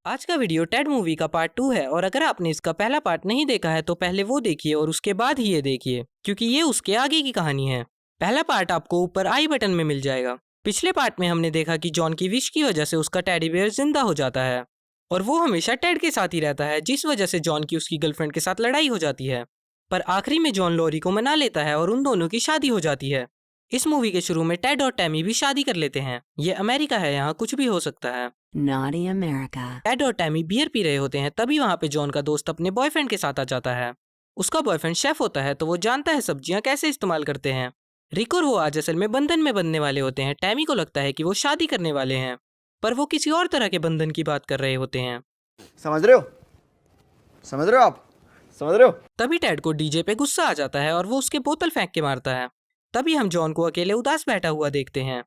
आज का video Ted movie का पार्ट 2 है और अगर आपने इसका पहला पार्ट नहीं देखा है तो पहले वो देखिए और उसके बाद ही ये देखिए क्योंकि ये उसके आगे की कहानी है। पहला पार्ट आपको ऊपर आई बटन में मिल जाएगा। पिछले पार्ट में हमने देखा कि जॉन की विश की वजह से उसका टेडी बेयर जिंदा हो जाता है और वो हमेशा टेड के साथ ही रहता है, जिस वजह से जॉन की उसकी गर्लफ्रेंड के साथ लड़ाई हो जाती है। पर आखिरी में जॉन लॉरी को मना लेता है और उन दोनों की शादी हो जाती है। इस मूवी के शुरू में टेड और टैमी भी शादी कर लेते हैं। ये अमेरिका है, यहाँ कुछ भी हो सकता है। Naughty America. टेड और टैमी बियर पी रहे होते हैं, तभी वहाँ पे जॉन का दोस्त अपने बॉयफ्रेंड के साथ आ जाता है। उसका बॉयफ्रेंड शेफ होता है तो वो जानता है सब्जियां कैसे इस्तेमाल करते हैं। रिक और वो आज असल में बंधन में बंधने वाले होते हैं। टैमी को लगता है कि वो शादी करने वाले हैं, पर वो किसी और तरह के बंधन की बात कर रहे होते हैं। समझ रहे हो? समझ रहे हो आप? समझ रहे हो? तभी टेड को डीजे पे गुस्सा आ जाता है और वो उसके बोतल फेंक के मारता है। तभी हम जॉन को अकेले उदास बैठा हुआ देखते हैं।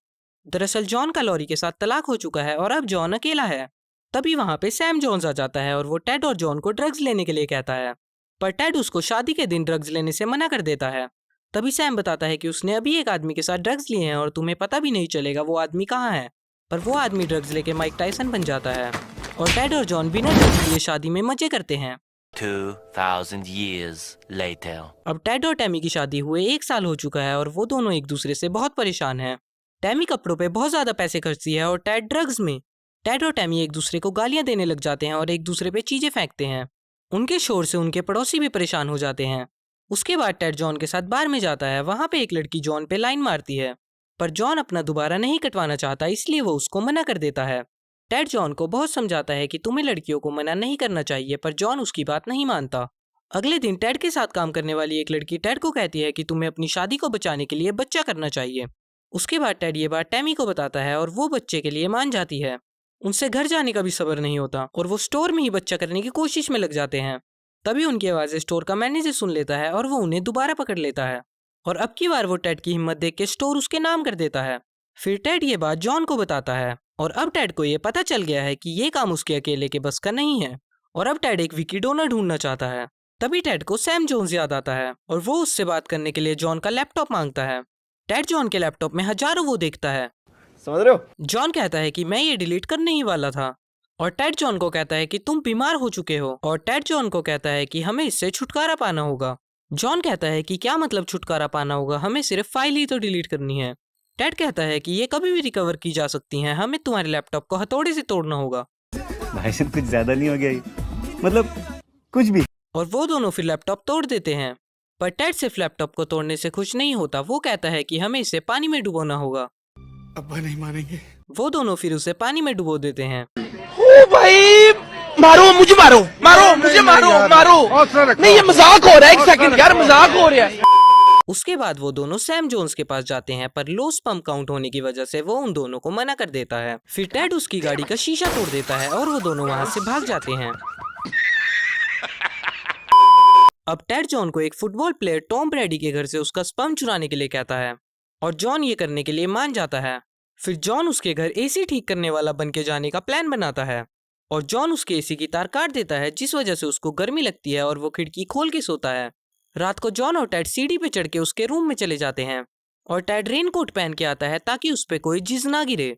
दरअसल जॉन का लॉरी के साथ तलाक हो चुका है और अब जॉन अकेला है। तभी वहाँ पे सैम जोन्स आ जाता है और वो टेड और जॉन को ड्रग्स लेने के लिए कहता है, पर टेड उसको शादी के दिन ड्रग्स लेने से मना कर देता है। तभी सैम बताता है कि उसने अभी एक आदमी के साथ ड्रग्स लिए हैं और तुम्हें पता भी नहीं चलेगा वो आदमी कहाँ है। पर वो आदमी ड्रग्स लेके माइक टाइसन बन जाता है और टेड और जॉन बिना ड्रग्स लिए शादी में मजे करते हैं। 2000 years later. अब टेड और टैमी की शादी हुए 1 साल हो चुका है और वो दोनों एक दूसरे से बहुत परेशान हैं। टैमी कपड़ों पे बहुत ज्यादा पैसे खर्चती है और टेड ड्रग्स में। टेड और टैमी एक दूसरे को गालियां देने लग जाते हैं और एक दूसरे पे चीजें फेंकते हैं। उनके शोर से उनके पड़ोसी भी परेशान हो जाते हैं। उसके बाद टेड जॉन के साथ बार में जाता है। वहां पे एक लड़की जॉन पे लाइन मारती है, पर जॉन अपना दोबारा नहीं कटवाना चाहता, इसलिए वो उसको मना कर देता है। टेड जॉन को बहुत समझाता है कि तुम्हें लड़कियों को मना नहीं करना चाहिए, पर जॉन उसकी बात नहीं मानता। अगले दिन टेड के साथ काम करने वाली एक लड़की टेड को कहती है कि तुम्हें अपनी शादी को बचाने के लिए बच्चा करना चाहिए। उसके बाद टेड ये बात टैमी को बताता है और वो बच्चे के लिए मान जाती है। उनसे घर जाने का भी सब्र नहीं होता और वो स्टोर में ही बच्चा करने की कोशिश में लग जाते हैं। तभी उनकी आवाज़ें स्टोर का मैनेजर सुन लेता है और वो उन्हें दोबारा पकड़ लेता है और अब की बार वो टेड की हिम्मत देख के स्टोर उसके नाम कर देता है। फिर टेड ये बात जॉन को बताता है और अब टेड को ये पता चल गया है कि ये काम उसके अकेले के बस का नहीं है और अब टेड एक विकी डोनर ढूंढना चाहता है। तभी टेड को सैम जोन्स याद आता है और वो उससे बात करने के लिए जॉन का लैपटॉप मांगता है। टेड जॉन के लैपटॉप में हजारों वो देखता है। समझ रहे हो? जॉन कहता है कि मैं ये डिलीट करने ही वाला था और टेड जॉन को कहता है कि तुम बीमार हो चुके हो और टेड जॉन को कहता है कि हमें इससे छुटकारा पाना होगा। जॉन कहता है कि क्या मतलब छुटकारा पाना होगा, हमें सिर्फ फाइल ही तो डिलीट करनी है। टेड कहता है कि ये कभी भी रिकवर की जा सकती हैं, हमें तुम्हारे लैपटॉप को हथौड़े से तोड़ना होगा। भाई साहब कुछ ज्यादा नहीं हो गया ये? मतलब कुछ भी। और वो दोनों फिर लैपटॉप तोड़ देते हैं, पर टेड सिर्फ लैपटॉप को तोड़ने से खुश नहीं होता। वो कहता है कि हमें इसे पानी में डुबोना होगा। अब्बा नहीं मानेंगे। वो दोनों फिर उसे पानी में डुबो देते हैं। ओ भाई मारो मुझे, मारो मारो मुझे, मारो मारो। नहीं ये मजाक हो रहा है, एक सेकंड यार, मजाक हो रहा है। उसके बाद वो दोनों सैम जोन्स के पास जाते हैं, पर लो स्पर्म काउंट होने की वजह से वो उन दोनों को मना कर देता है। फिर टेड उसकी गाड़ी का शीशा तोड़ देता है और वो दोनों वहां से भाग जाते हैं। अब टेड जॉन को एक फुटबॉल प्लेयर टॉम ब्रैडी के घर से उसका स्पर्म चुराने के लिए कहता है और जॉन ये करने के लिए मान जाता है। फिर जॉन उसके घर एसी ठीक करने वाला बन के जाने का प्लान बनाता है और जॉन उसके एसी की तार काट देता है, जिस वजह से उसको गर्मी लगती है और वो खिड़की खोल के सोता है। रात को जॉन और टेड सीढ़ी पे चढ़ के उसके रूम में चले जाते हैं और टेड रेनकोट पहन के आता है ताकि उस पे कोई जिज ना गिरे।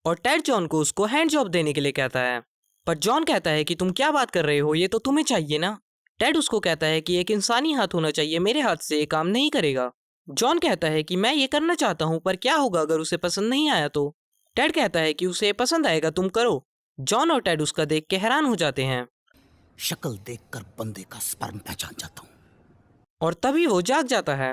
और टेड जॉन को उसको हैंड जॉब देने के लिए कहता है, पर जॉन कहता है कि तुम क्या बात कर रहे हो, ये तो तुम्हें चाहिए ना। टेड उसको कहता है कि एक इंसानी हाथ होना चाहिए, मेरे हाथ से ये काम नहीं करेगा। जॉन कहता है कि मैं ये करना चाहता हूँ, पर क्या होगा अगर उसे पसंद नहीं आया तो। टेड कहता है कि उसे पसंद आएगा, तुम करो। जॉन और टेड उसका देख के हैरान हो जाते हैं शक्ल देखकर बंदे का स्पर्म पहचान जाता हूँ। और तभी वो जाग जाता है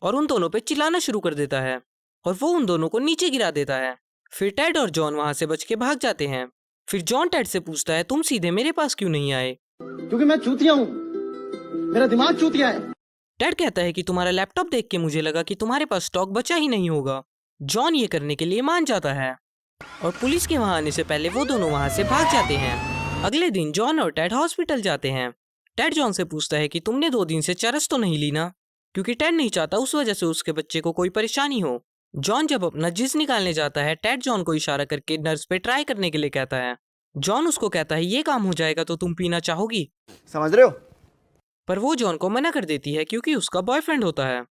और उन दोनों पे चिल्लाना शुरू कर देता है और वो उन दोनों को नीचे गिरा देता है। फिर टेड और जॉन वहां से बच के भाग जाते हैं। फिर जॉन टेड से पूछता है, तुम सीधे मेरे पास क्यों नहीं आए? क्योंकि मैं चूतिया हूँ, मेरा दिमाग चूतिया है। टेड कहता है कि तुम्हारा लैपटॉप देख के मुझे लगा कि तुम्हारे पास स्टॉक बचा ही नहीं होगा। जॉन ये करने के लिए मान जाता है और पुलिस के वहां आने से पहले वो दोनों वहां से भाग जाते हैं। अगले दिन जॉन और टेड हॉस्पिटल जाते हैं। टेड जॉन से पूछता है कि तुमने 2 दिन से चरस तो नहीं ली ना, क्योंकि टेड नहीं चाहता उस वजह से उसके बच्चे को कोई परेशानी हो। जॉन जब अपना जिस निकालने जाता है, टेड जॉन को इशारा करके नर्स पे ट्राई करने के लिए कहता है। जॉन उसको कहता है ये काम हो जाएगा तो तुम पीना चाहोगी? समझ रहे हो? पर वो जॉन को मना कर देती है क्योंकि उसका बॉयफ्रेंड होता है।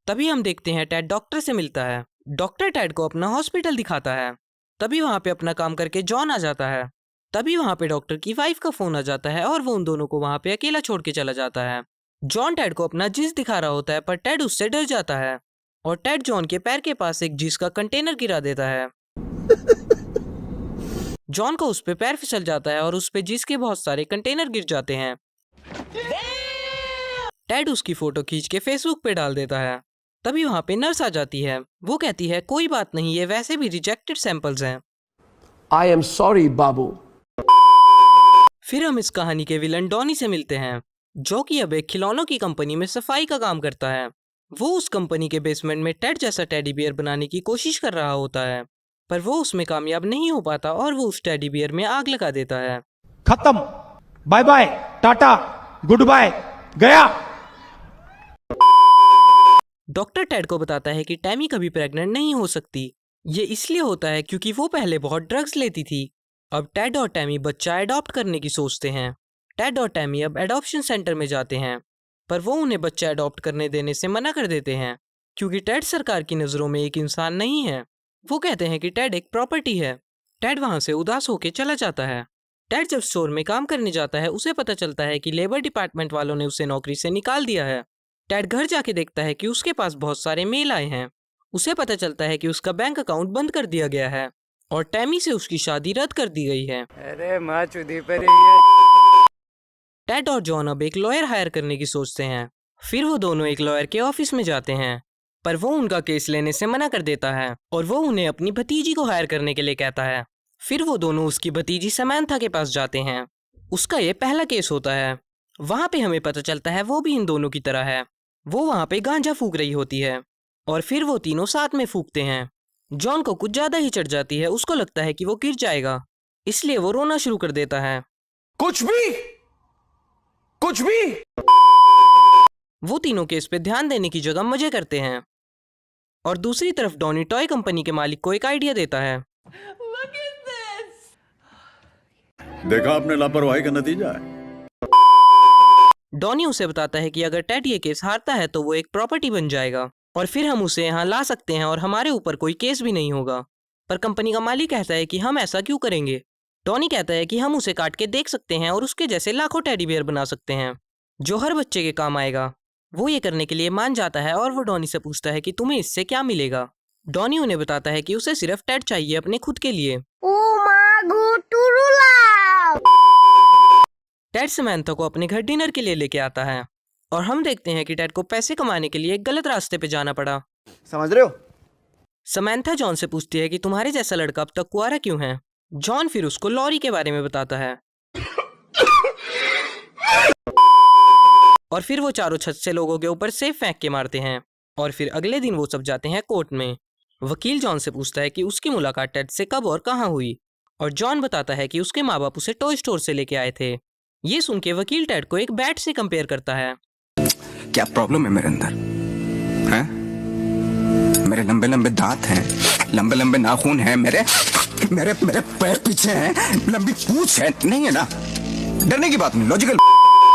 तभी हम देखते हैं टेड डॉक्टर से मिलता है डॉक्टर टेड को अपना हॉस्पिटल दिखाता है। तभी वहाँ पे अपना काम करके जॉन आ जाता है। तभी वहाँ पे डॉक्टर की वाइफ का फोन आ जाता है और वो उन दोनों को वहाँ पे अकेला छोड़ के चला जाता है। जॉन टेड को अपना जिस दिखा रहा होता है पर टेड उससे डर जाता है और टेड जॉन के पैर के पास एक जिस का कंटेनर गिरा देता है। जॉन को उस पे पैर फिसल जाता है और उस पे जिस के बहुत सारे कंटेनर गिर जाते हैं। टेड उसकी फोटो खींच के फेसबुक पे डाल देता है। तभी वहाँ पे नर्स आ जाती है। वो कहती है कोई बात नहीं, ये वैसे भी रिजेक्टेड सैंपल्स हैं। I am sorry, बाबू। फिर हम इस कहानी के विलन डॉनी से मिलते हैं, जो कि अब एक खिलौनों की कंपनी में सफाई का काम करता है। वो उस कंपनी के बेसमेंट में टेड जैसा टेडी बियर बनाने की कोशिश कर रहा होता है, पर वो उसमें कामयाब नहीं हो पाता और वो उस टेडी बियर में आग लगा देता है। खत्म, बाय बाय, टाटा, गुड बाय, गया। डॉक्टर टेड को बताता है कि टैमी कभी प्रेग्नेंट नहीं हो सकती। ये इसलिए होता है क्योंकि वो पहले बहुत ड्रग्स लेती थी। अब टेड और टैमी बच्चा अडॉप्ट करने की सोचते हैं। टेड और टैमी अब एडॉप्शन सेंटर में जाते हैं, पर वो उन्हें बच्चा अडॉप्ट करने देने से मना कर देते हैं क्योंकि टेड सरकार की नज़रों में एक इंसान नहीं है। वो कहते हैं कि टेड एक प्रॉपर्टी है। टेड वहाँ से उदास होकर चला जाता है। टेड जब स्टोर में काम करने जाता है उसे पता चलता है कि लेबर डिपार्टमेंट वालों ने उसे नौकरी से निकाल दिया है। टेड घर जाके देखता है कि उसके पास बहुत सारे मेल आए हैं। उसे पता चलता है कि उसका बैंक अकाउंट बंद कर दिया गया है और टैमी से उसकी शादी रद्द कर दी गई है। अरे माँ चुदी पर टेड और जॉन अब एक लॉयर हायर करने की सोचते हैं। फिर वो दोनों एक लॉयर के ऑफिस में जाते हैं, पर वो उनका केस लेने से मना कर देता है और वो उन्हें अपनी भतीजी को हायर करने के लिए कहता है। फिर वो दोनों उसकी भतीजी समैंथा के पास जाते हैं। उसका ये पहला केस होता है। वहाँ पे हमें पता चलता है वो भी इन दोनों की तरह है। वो वहाँ पे गांजा फूक रही होती है और फिर वो तीनों साथ में फूकते हैं। जॉन को कुछ ज्यादा ही चढ़ जाती है। उसको लगता है कि वो गिर जाएगा, इसलिए वो रोना शुरू कर देता है। कुछ भी। वो तीनों केस पे ध्यान देने की जगह मजे करते हैं और दूसरी तरफ डॉनी टॉय कंपनी के मालिक को एक आइडिया देता है। देखा आपने लापरवाही का नतीजा है। डॉनी उसे बताता है कि अगर टेड ये केस हारता है तो वो एक प्रॉपर्टी बन जाएगा और फिर हम उसे यहाँ ला सकते हैं और हमारे ऊपर कोई केस भी नहीं होगा। पर कंपनी का मालिक कहता है कि हम ऐसा क्यों करेंगे। डॉनी कहता है कि हम उसे काट के देख सकते हैं और उसके जैसे लाखों टेडी बियर बना सकते हैं जो हर बच्चे के काम आएगा। वो ये करने के लिए मान जाता है और वो डॉनी से पूछता है कि तुम्हें इससे क्या मिलेगा। डॉनी उन्हें बताता है कि उसे सिर्फ टेड चाहिए अपने खुद के लिए। टेड समैंथा को अपने घर डिनर के लिए लेके आता है और हम देखते हैं कि टेड को पैसे कमाने के लिए एक गलत रास्ते पे जाना पड़ा। समझ रहे हो? समैंथा जॉन से पूछती है कि तुम्हारे जैसा लड़का अब तक कुंवारा क्यों है। जॉन फिर उसको लॉरी के बारे में बताता है और फिर वो चारों छत से लोगों के ऊपर सेब फेंक के मारते हैं और फिर अगले दिन वो सब जाते हैं कोर्ट में। वकील जॉन से पूछता है कि उसकी मुलाकात टेड से कब और कहाँ हुई और जॉन बताता है कि उसके माँ बाप उसे टॉय स्टोर से लेके आए थे। ये सुन के वकील टेड को एक बैट से कंपेयर करता है। क्या प्रॉब्लम है मेरे अंदर हैं? मेरे लंबे लंबे दांत हैं, लंबे लंबे नाखून हैं, मेरे मेरे मेरे पैर पीछे हैं, लंबी पूंछ है, नहीं है ना? डरने की बात नहीं, लॉजिकल।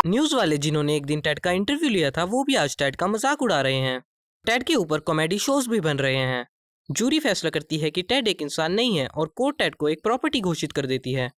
न्यूज वाले जिन्होंने एक दिन टेड का इंटरव्यू लिया था वो भी आज टेड का मजाक उड़ा रहे हैं। टेड के ऊपर कॉमेडी शोज भी बन रहे हैं। जूरी फैसला करती है कि टेड एक इंसान नहीं है और कोर्ट टेड को एक प्रॉपर्टी घोषित कर देती है।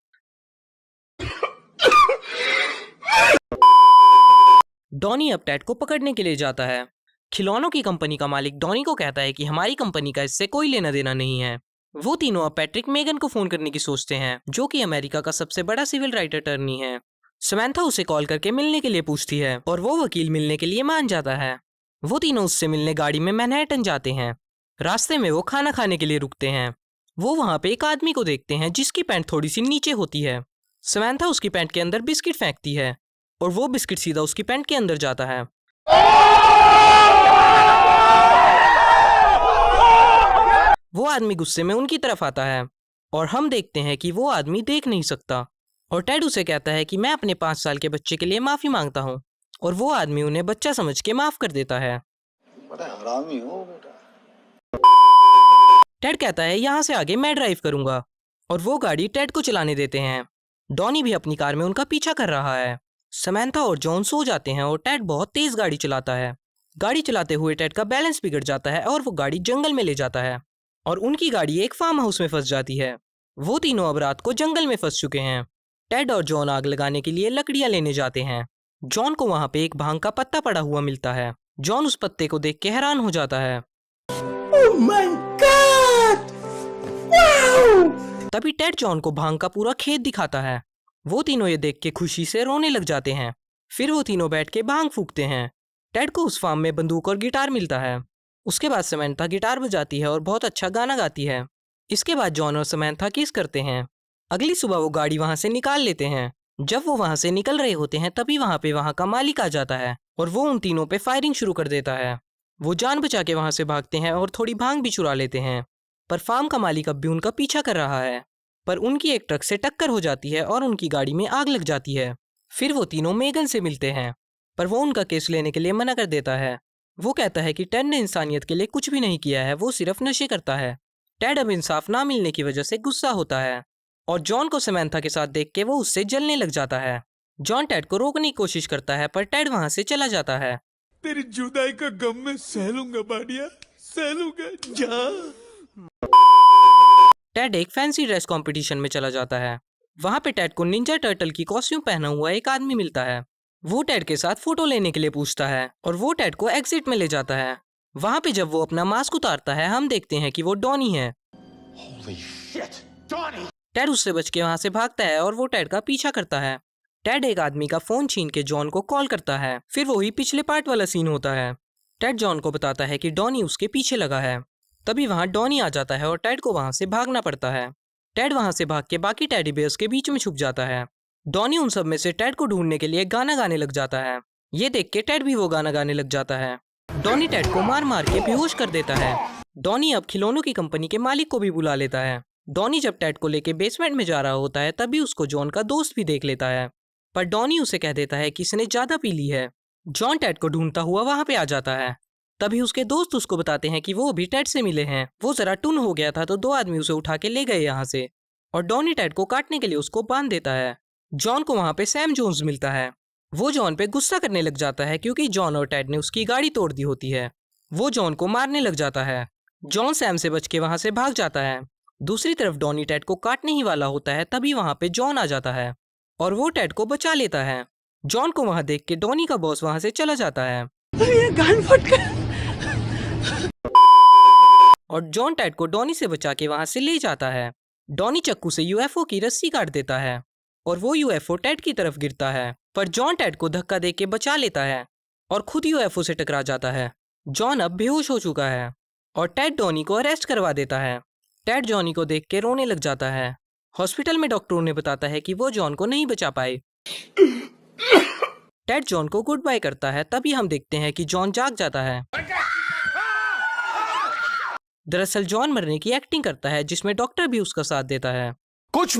डॉनी अब टेड को पकड़ने के लिए जाता है। खिलौनों की कंपनी का मालिक डॉनी को कहता है कि हमारी कंपनी का इससे कोई लेना देना नहीं है। वो तीनों अब पैट्रिक मेगन को फोन करने की सोचते हैं, जो कि अमेरिका का सबसे बड़ा सिविल राइट अटर्नी है। समैंथा उसे कॉल करके मिलने के लिए पूछती है और वो वकील मिलने के लिए मान जाता है। वो तीनों उससे मिलने गाड़ी में मैनहट्टन जाते हैं। रास्ते में वो खाना खाने के लिए रुकते हैं। वो वहाँ पे एक आदमी को देखते हैं जिसकी पैंट थोड़ी सी नीचे होती है। समैंथा उसकी पैंट के अंदर बिस्किट फेंकती है और वो बिस्किट सीधा उसकी पैंट के अंदर जाता है। वो आदमी गुस्से में उनकी तरफ आता है और हम देखते हैं कि वो आदमी देख नहीं सकता और टेड उसे कहता है कि मैं अपने 5 साल के बच्चे के लिए माफी मांगता हूँ और वो आदमी उन्हें बच्चा समझ के माफ कर देता है। बड़ा हरामी हो बेटा। टेड कहता है यहाँ से आगे मैं ड्राइव करूंगा और वो गाड़ी टेड को चलाने देते हैं। डॉनी भी अपनी कार में उनका पीछा कर रहा है। समैंथा और जॉन सो जाते हैं और टेड बहुत तेज गाड़ी चलाता है। गाड़ी चलाते हुए टेड का बैलेंस बिगड़ जाता है और वो गाड़ी जंगल में ले जाता है और उनकी गाड़ी एक फार्म हाउस में फंस जाती है। वो तीनों अब रात को जंगल में फंस चुके हैं। टेड और जॉन आग लगाने के लिए लकड़ियां लेने जाते हैं। जॉन को वहां पे एक भांग का पत्ता पड़ा हुआ मिलता है। जॉन उस पत्ते को देख के हैरान हो जाता है। Oh my God! Wow! तभी टेड जॉन को भांग का पूरा खेत दिखाता है। वो तीनों ये देख के खुशी से रोने लग जाते हैं। फिर वो तीनों बैठ के भांग फूकते हैं। टेड को उस फार्म में बंदूक और गिटार मिलता है। उसके बाद समैंथा गिटार बजाती है और बहुत अच्छा गाना गाती है। इसके बाद जॉन और समैंथा किस करते हैं। अगली सुबह वो गाड़ी वहां से निकाल लेते हैं। जब वो वहां से निकल रहे होते हैं तभी वहां का मालिक आ जाता है और वो उन तीनों पे फायरिंग शुरू कर देता है। वो जान बचा के वहां से भागते हैं और थोड़ी भांग भी चुरा लेते हैं। पर फार्म का मालिक अब भी उनका पीछा कर रहा है। पर उनकी एक ट्रक से टक्कर हो जाती है और उनकी गाड़ी में आग लग जाती है। फिर वो तीनों मेगन से मिलते हैं पर वो उनका केस लेने के लिए मना कर देता है। वो कहता है कि टेड ने इंसानियत के लिए कुछ भी नहीं किया है, वो सिर्फ नशे करता है। टेड अब इंसाफ ना मिलने की वजह से गुस्सा होता है और जॉन को समैंथा के साथ देख के वो उससे जलने लग जाता है। जॉन टेड को रोकने की कोशिश करता है पर टेड वहां से चला जाता है। तेरी जुदाई का गम मैं सह लूंगा बाडिया, सह लूंगा, जा। टेड एक फैंसी ड्रेस कंपटीशन में चला जाता है। वहां पे टेड को निंजा टर्टल की कॉस्ट्यूम पहना हुआ एक आदमी मिलता है। वो टेड के साथ फोटो लेने के लिए पूछता है और वो टेड को एग्जिट में ले जाता है। वहां पे जब वो अपना मास्क उतारता है हम देखते हैं कि वो डॉनी है। टेड उससे बच के वहां से भागता है और वो टेड का पीछा करता है। टेड एक आदमी का फोन छीन के जॉन को कॉल करता है। फिर वही पिछले पार्ट वाला सीन होता है। टेड जॉन को बताता है कि डॉनी उसके पीछे लगा है। तभी वहां डॉनी आ जाता है और टेड को वहां से भागना पड़ता है। टेड वहां से भाग के बाकी टेडी बेयर्स के बीच में छुप जाता है। डॉनी उन सब में से टेड को ढूंढने के लिए गाना गाने लग जाता है। ये देख के टेड भी वो गाना गाने लग जाता है। डॉनी टेड को मार मार के बेहोश कर देता है। डॉनी अब खिलौनों की कंपनी के मालिक को भी बुला लेता है। डॉनी जब टेड को लेके बेसमेंट में जा रहा होता है तभी उसको जॉन का दोस्त भी देख लेता है पर डॉनी उसे कह देता है कि इसने ज्यादा पी ली है। जॉन टेड को ढूंढता हुआ वहां पे आ जाता है। तभी उसके दोस्त उसको बताते हैं कि वो अभी टेड से मिले हैं। वो जरा टुन हो गया था तो दो आदमी उसे उठा के ले गए यहाँ से और डॉनी टेड को काटने के लिए उसको बांध देता है। जॉन को वहां पे सैम जोन्स मिलता है। वो जॉन पे गुस्सा करने लग जाता है क्योंकि जॉन और टेड ने उसकी गाड़ी तोड़ दी होती है। वो जॉन को मारने लग जाता है। जॉन सैम से बच के वहां से भाग जाता है। दूसरी तरफ डॉनी टेड को काटने ही वाला होता है तभी वहां पे जॉन आ जाता है और वो टेड को बचा लेता है। जॉन को वहां देख के डॉनी का बॉस वहां से चला जाता है और जॉन टेड को डॉनी से बचा के वहां से ले जाता है। डॉनी चक्कू से यूएफओ की रस्सी काट देता है और वो यूएफओ टेड की तरफ गिरता है पर जॉन टेड को धक्का दे के बचा लेता है और खुद यूएफओ से टकरा जाता है। जॉन अब बेहोश हो चुका है और टेड डॉनी को अरेस्ट करवा देता है। टेड जॉनी को देख के रोने लग जाता है। हॉस्पिटल में डॉक्टरों ने बताता है कि वो जॉन को नहीं बचा पाए। टेड जॉन को गुड बाय करता है तभी हम देखते हैं कि जॉन जाग जाता है। दरअसल जॉन मरने की एक्टिंग करता है जिसमें डॉक्टर भी उसका साथ देता है। कुछ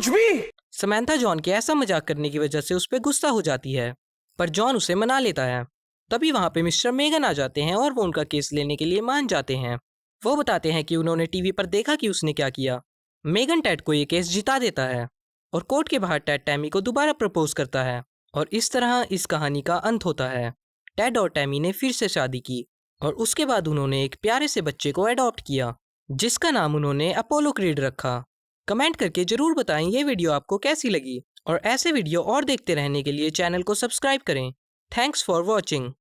भी समैंथा जॉन के ऐसा मजाक करने की वजह से उस पर गुस्सा हो जाती है पर जॉन उसे मना लेता है। तभी वहां पे मिस्टर मेगन आ जाते हैं और वो उनका केस लेने के लिए मान जाते हैं। वो बताते हैं कि उन्होंने टीवी पर देखा कि उसने क्या किया। मेगन टेड को ये केस जिता देता है और कोर्ट के बाहर टेड टैमी को दोबारा प्रपोज करता है और इस तरह इस कहानी का अंत होता है। टेड और टैमी ने फिर से शादी की और उसके बाद उन्होंने एक प्यारे से बच्चे को अडॉप्ट किया जिसका नाम उन्होंने अपोलो क्रीड रखा। कमेंट करके जरूर बताएं ये वीडियो आपको कैसी लगी और ऐसे वीडियो और देखते रहने के लिए चैनल को सब्सक्राइब करें। Thanks for watching.